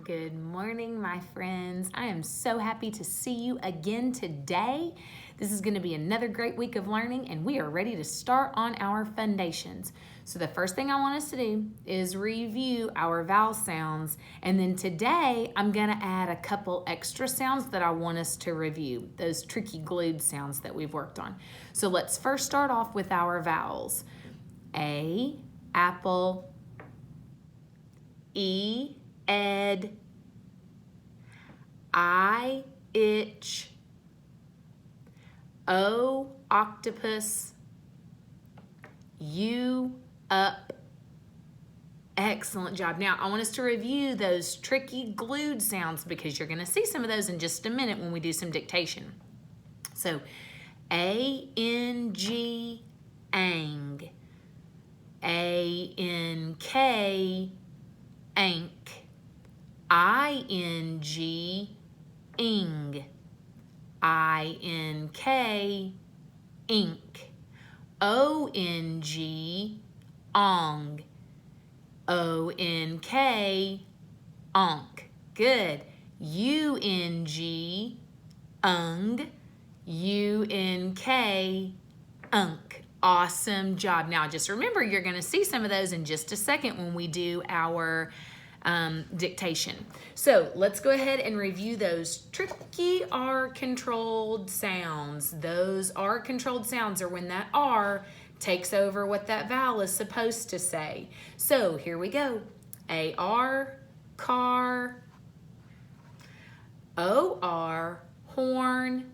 Good morning, my friends. I am so happy to see you again today. This is going to be another great week of learning, and we are ready to start on our FUNdations. So the first thing I want us to do is review our vowel sounds, and then today I'm going to add a couple extra sounds that I want us to review, those tricky glued sounds that we've worked on. So let's first start off with our vowels. A, apple. E, ed. I, itch. O, octopus. U, up. Excellent job. Now, I want us to review those tricky glued sounds because you're going to see some of those in just a minute when we do some dictation. So, A-N-G, ang. A-N-K, ank. I-N-G, ing. I-N-K, ink. O-N-G, ong. O-N-K, onk. Good. U-N-G, ung. U-N-K, unk. Awesome job. Now, just remember, you're going to see some of those in just a second when we do our dictation. So let's go ahead and review those tricky R-controlled sounds. Those R-controlled sounds are when that R takes over what that vowel is supposed to say. So here we go. A-R, car. O-R, horn.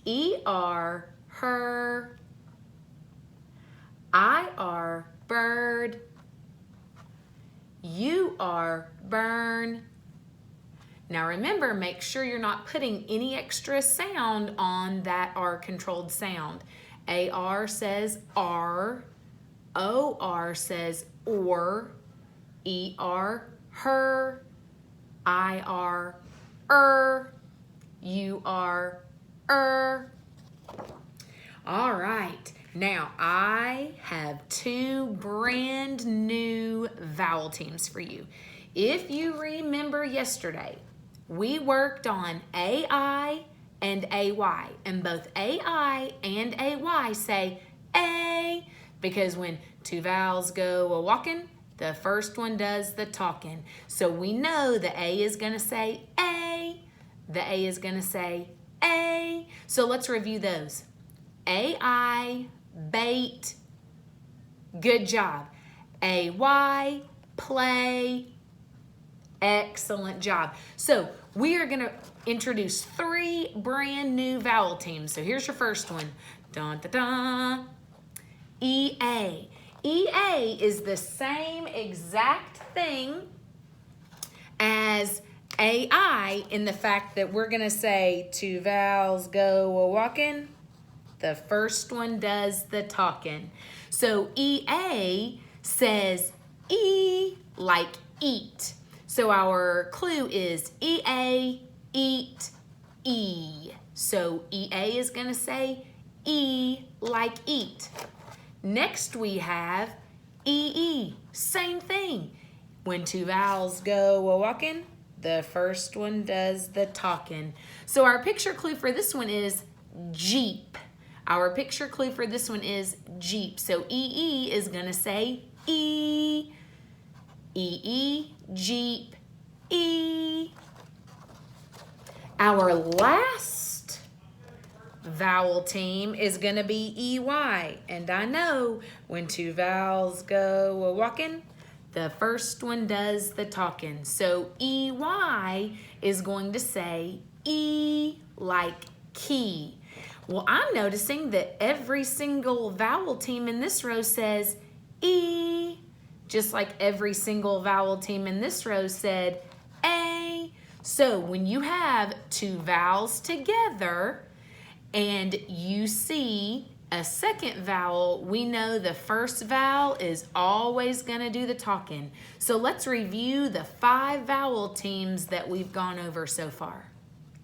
E-R, her. I-R, bird. U-R, burn. Now remember, make sure you're not putting any extra sound on that R-controlled sound. A-R says R. O-R says or. E-R, her. I-R, U-R, All right. Now, I have two brand new vowel teams for you. If you remember yesterday, we worked on AI and AY, and both AI and AY say A, because when two vowels go a-walking, the first one does the talking. So we know the A is going to say A, the A is going to say A. So let's review those. AI, bait, good job. A-Y, play, excellent job. So we are going to introduce three brand new vowel teams. So here's your first one. Dun, dun, dun. E-A. E-A is the same exact thing as A-I in the fact that we're going to say two vowels go a-walking. The first one does the talking. So E-A says E like eat. So our clue is E-A, eat, E. So E-A is going to say E like eat. Next we have E-E, same thing. When two vowels go a-walking, the first one does the talking. So our picture clue for this one is Jeep. Our picture clue for this one is Jeep. So E-E is going to say E. E-E, Jeep, E. Our last vowel team is going to be E-Y. And I know when two vowels go a-walking, the first one does the talking. So E-Y is going to say E like key. Well, I'm noticing that every single vowel team in this row says E, just like every single vowel team in this row said A. So when you have two vowels together and you see a second vowel, we know the first vowel is always going to do the talking. So let's review the 5 vowel teams that we've gone over so far.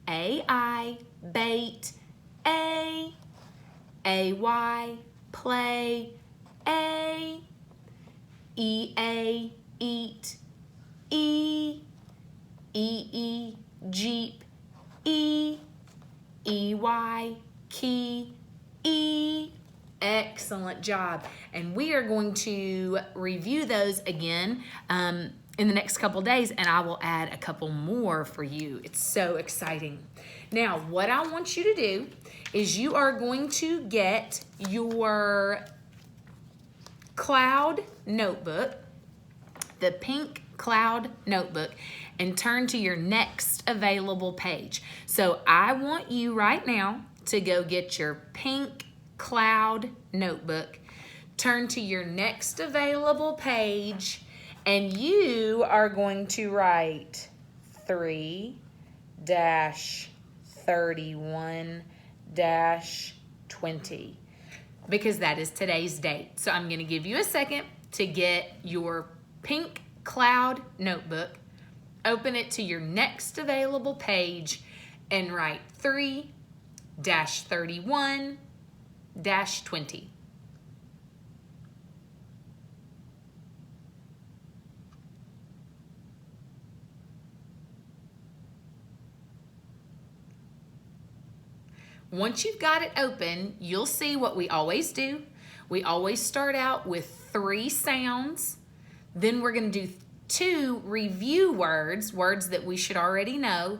A-I, bait, A, A-Y, play, A, E-A, eat, E, E, Jeep, E, E-Y, key, E. Excellent job. And we are going to review those again in the next couple days, and I will add a couple more for you. It's so exciting. Now, what I want you to do is you are going to get your cloud notebook, the pink cloud notebook, and turn to your next available page. So I want you right now to go get your pink cloud notebook, turn to your next available page, and you are going to write 3-31-20 because that is today's date. So I'm going to give you a second to get your pink cloud notebook, open it to your next available page, and write 3-31-20. Once you've got it open, you'll see what we always do. We always start out with 3 sounds. Then we're going to do 2 review words, words that we should already know.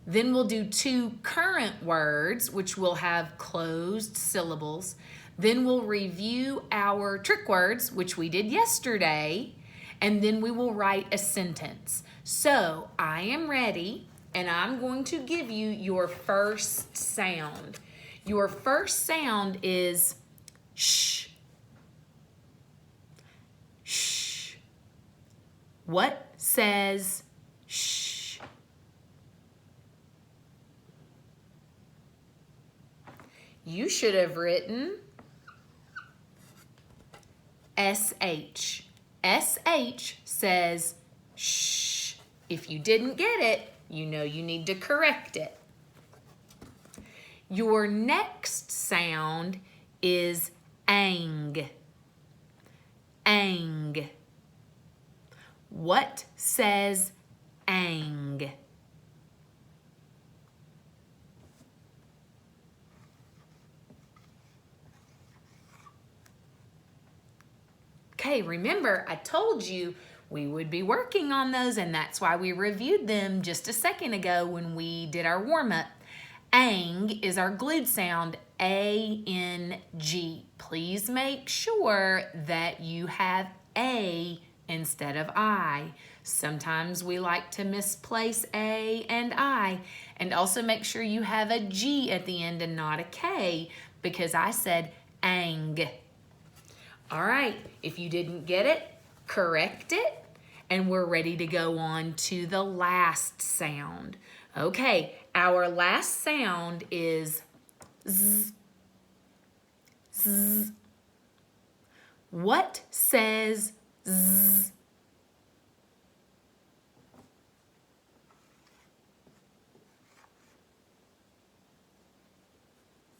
Then we'll do 2 current words, which will have closed syllables. Then we'll review our trick words, which we did yesterday. And then we will write a sentence. So I am ready, and I'm going to give you your first sound. Your first sound is shh. Shh. What says shh? You should have written SH. SH says shh. If you didn't get it, you know you need to correct it. Your next sound is ang. Ang. What says ang? Okay, remember I told you we would be working on those, and that's why we reviewed them just a second ago when we did our warm-up. Ang is our glued sound, A-N-G. Please make sure that you have A instead of I. Sometimes we like to misplace A and I. And also make sure you have a G at the end and not a K, because I said ang. All right, if you didn't get it, correct it, and we're ready to go on to the last sound. Okay, our last sound is Z. Z. What says Z?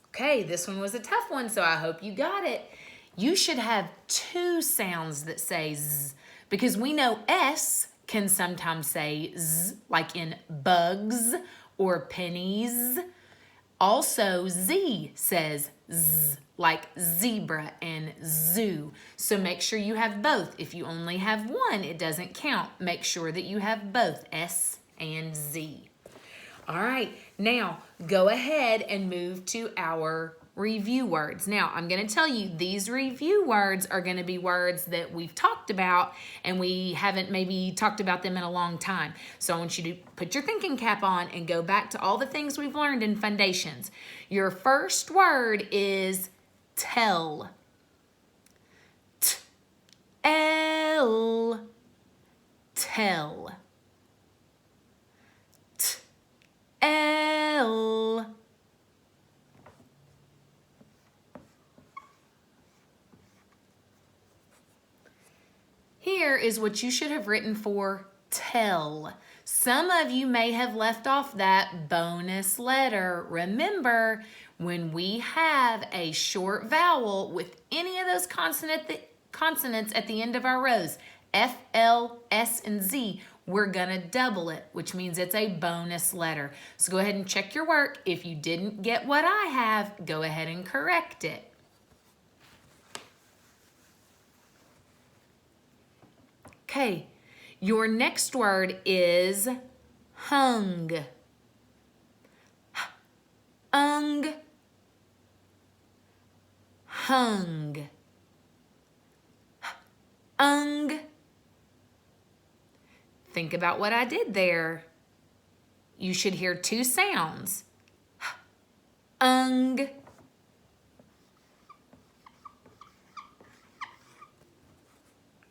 Okay, this one was a tough one, so I hope you got it. You should have 2 sounds that say Z, because we know S can sometimes say Z, like in bugs or pennies. Also, Z says Z, like zebra and zoo. So make sure you have both. If you only have one, it doesn't count. Make sure that you have both S and Z. All right, now go ahead and move to our review words. Now, I'm going to tell you these review words are going to be words that we've talked about and we haven't maybe talked about them in a long time. So I want you to put your thinking cap on and go back to all the things we've learned in FUNdations. Your first word is tell. T-L. Tell. T-L. Here is what you should have written for tell. Some of you may have left off that bonus letter. Remember, when we have a short vowel with any of those consonants at the end of our rows, F, L, S, and Z, we're gonna double it, which means it's a bonus letter. So go ahead and check your work. If you didn't get what I have, go ahead and correct it. Okay, your next word is hung. Hung. Hung. Hung. Think about what I did there. You should hear two sounds. Hung.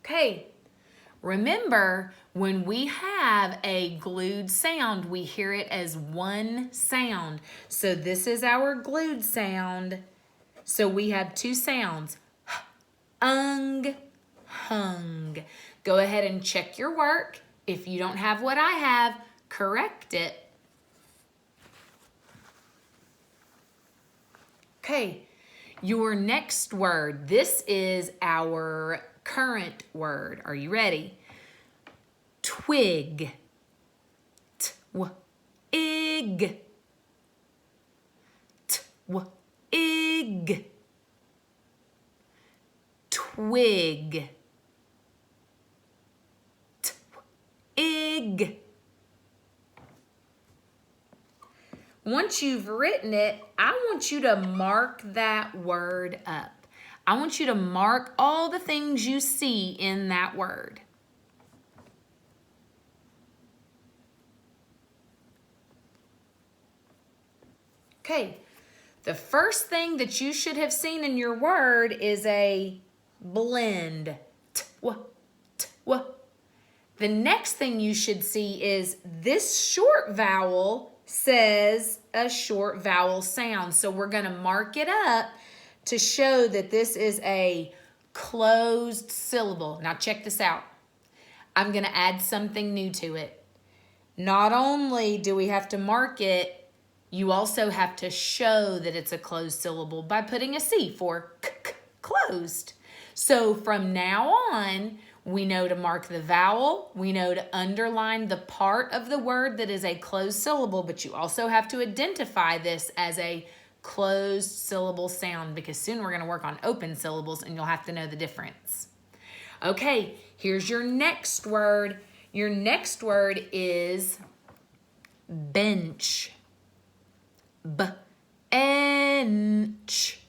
Okay. Remember, when we have a glued sound, we hear it as one sound. So this is our glued sound. So we have two sounds. Hung, hung. Go ahead and check your work. If you don't have what I have, correct it. Okay, your next word. This is our current word. Are you ready? Twig. Twig. Twig. Twig. Twig. Once you've written it, I want you to mark that word up. I want you to mark all the things you see in that word. Okay, the first thing that you should have seen in your word is a blend. The next thing you should see is this short vowel says a short vowel sound. So we're going to mark it up to show that this is a closed syllable. Now check this out. I'm going to add something new to it. Not only do we have to mark it, you also have to show that it's a closed syllable by putting a C for closed. So from now on, we know to mark the vowel, we know to underline the part of the word that is a closed syllable, but you also have to identify this as a closed syllable sound because soon we're going to work on open syllables and you'll have to know the difference. Okay, here's your next word. Your next word is bench. Bench.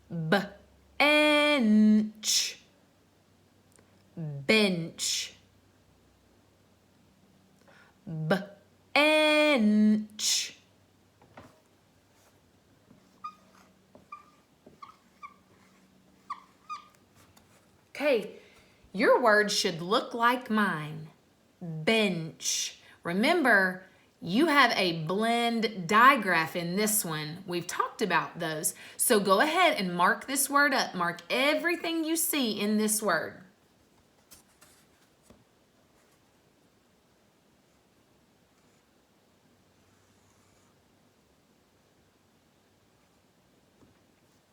Bench. Bench. Bench. Okay, your word should look like mine. Bench. Remember, you have a blend digraph in this one. We've talked about those. So go ahead and mark this word up. Mark everything you see in this word.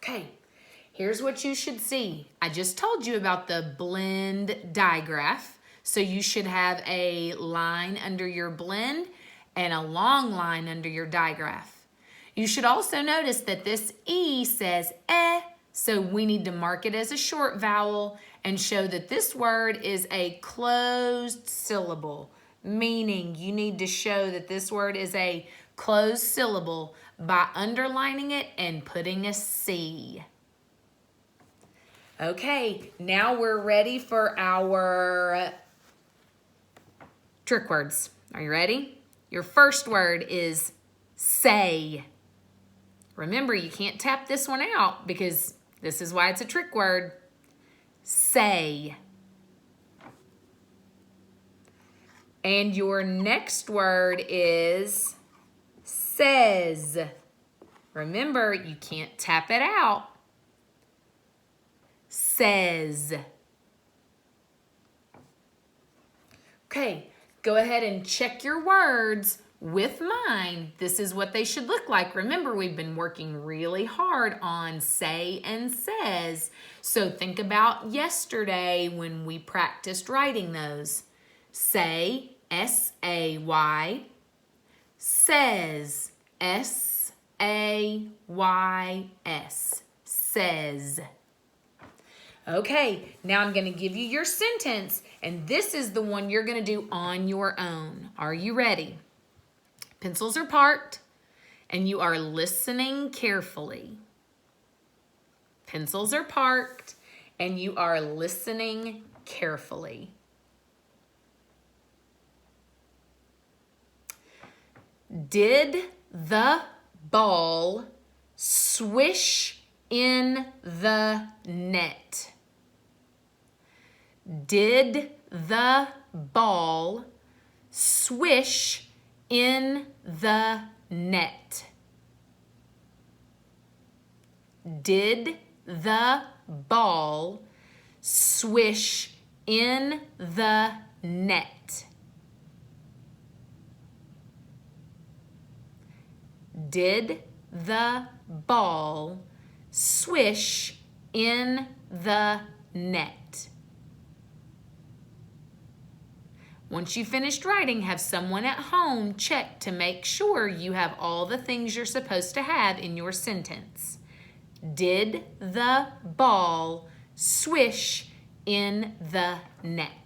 Okay, here's what you should see. I just told you about the blend digraph. So you should have a line under your blend and a long line under your digraph. You should also notice that this E says eh, so we need to mark it as a short vowel and show that this word is a closed syllable, meaning you need to show that this word is a closed syllable by underlining it and putting a C. Okay, now we're ready for our trick words. Are you ready? Your first word is say. Remember, you can't tap this one out because this is why it's a trick word. Say. And your next word is says. Remember, you can't tap it out. Says. Okay, go ahead and check your words with mine, this is what they should look like. Remember, we've been working really hard on say and says. So think about yesterday when we practiced writing those. Say, S-A-Y. Says, S-A-Y-S. Says. Okay, now I'm going to give you your sentence, and this is the one you're going to do on your own. Are you ready? Pencils are parked, and you are listening carefully. Pencils are parked, and you are listening carefully. Did the ball swish in the net? Did the ball swish in the net? Did the ball swish in the net? Did the ball swish in the net? Once you finished writing, have someone at home check to make sure you have all the things you're supposed to have in your sentence. Did the ball swish in the net?